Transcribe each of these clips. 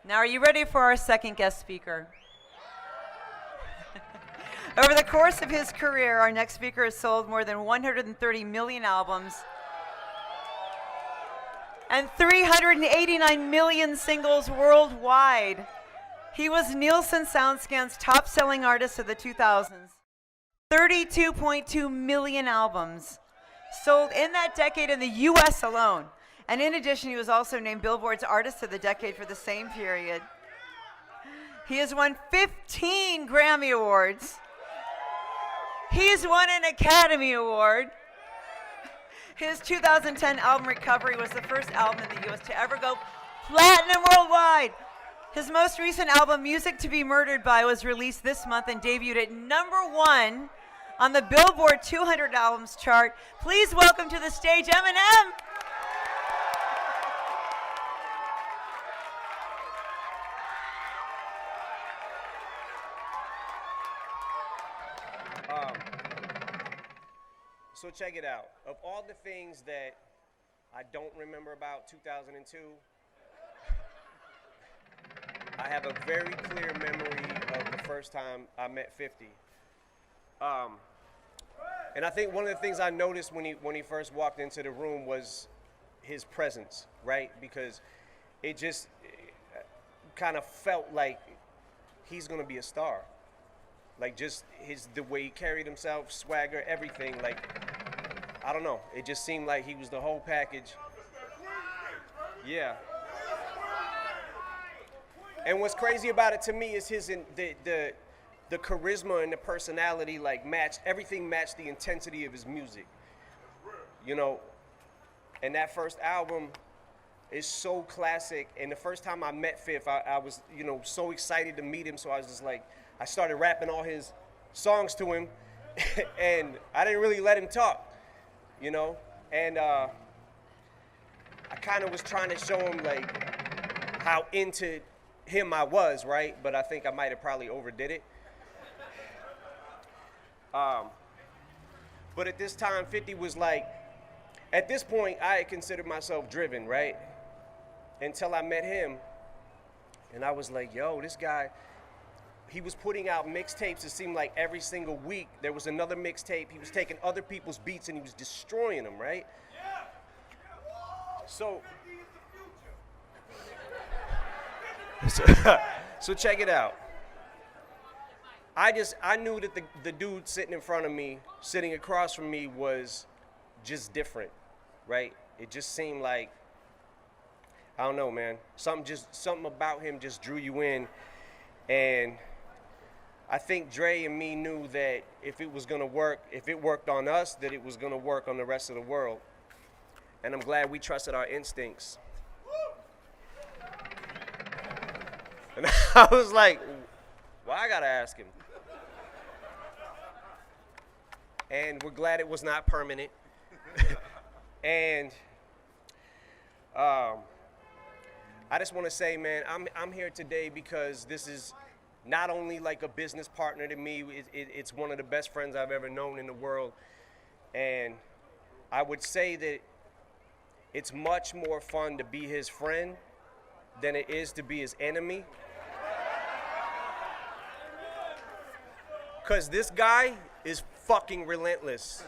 Now, are you ready for our second guest speaker? Over the course of his career, our next speaker has sold more than 130 million albums and 389 million singles worldwide. He was Nielsen SoundScan's top-selling artist of the 2000s. 32.2 million albums sold in that decade in the US alone. And in addition, he was also named Billboard's Artist of the Decade for the same period. He has won 15 Grammy Awards. He's won an Academy Award. His 2010 album Recovery was the first album in the US to ever go platinum worldwide. His most recent album, Music to Be Murdered By, was released this month and debuted at #1 on the Billboard 200 Albums chart. Please welcome to the stage Eminem. So check it out. Of all the things that I don't remember about 2002, I have a very clear memory of the first time I met 50. And I think one of the things I noticed when he first walked into the room was his presence, right? Because it just kind of felt like he's gonna be a star. Like just the way he carried himself, swagger, everything. Like, I don't know. It just seemed like he was the whole package. Yeah. And what's crazy about it to me is the charisma and the personality, like everything matched the intensity of his music. You know, and that first album is so classic. And the first time I met Fifth, I was, you know, so excited to meet him. So I was just like, I started rapping all his songs to him, and I didn't really let him talk, you know? And I kind of was trying to show him, like, how into him I was, right? But I think I might have probably overdid it. But at this time, 50 was like, at this point, I had considered myself driven, right? Until I met him, and I was like, yo, this guy, he was putting out mixtapes. It seemed like every single week there was another mixtape. He was taking other people's beats and he was destroying them, right? So check it out. I knew that the dude sitting in front of me, sitting across from me, was just different, right? It just seemed like, I don't know, man. Something about him just drew you in. And I think Dre and me knew that if it was gonna work, if it worked on us, that it was gonna work on the rest of the world. And I'm glad we trusted our instincts. And I was like, well, I gotta ask him. And we're glad it was not permanent. And I just want to say, man, I'm here today because this is not only like a business partner to me, it's one of the best friends I've ever known in the world. And I would say that it's much more fun to be his friend than it is to be his enemy. Because this guy is fucking relentless.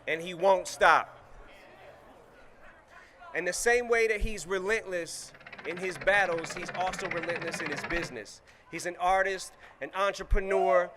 And he won't stop. And the same way that he's relentless in his battles, he's also relentless in his business. He's an artist, an entrepreneur,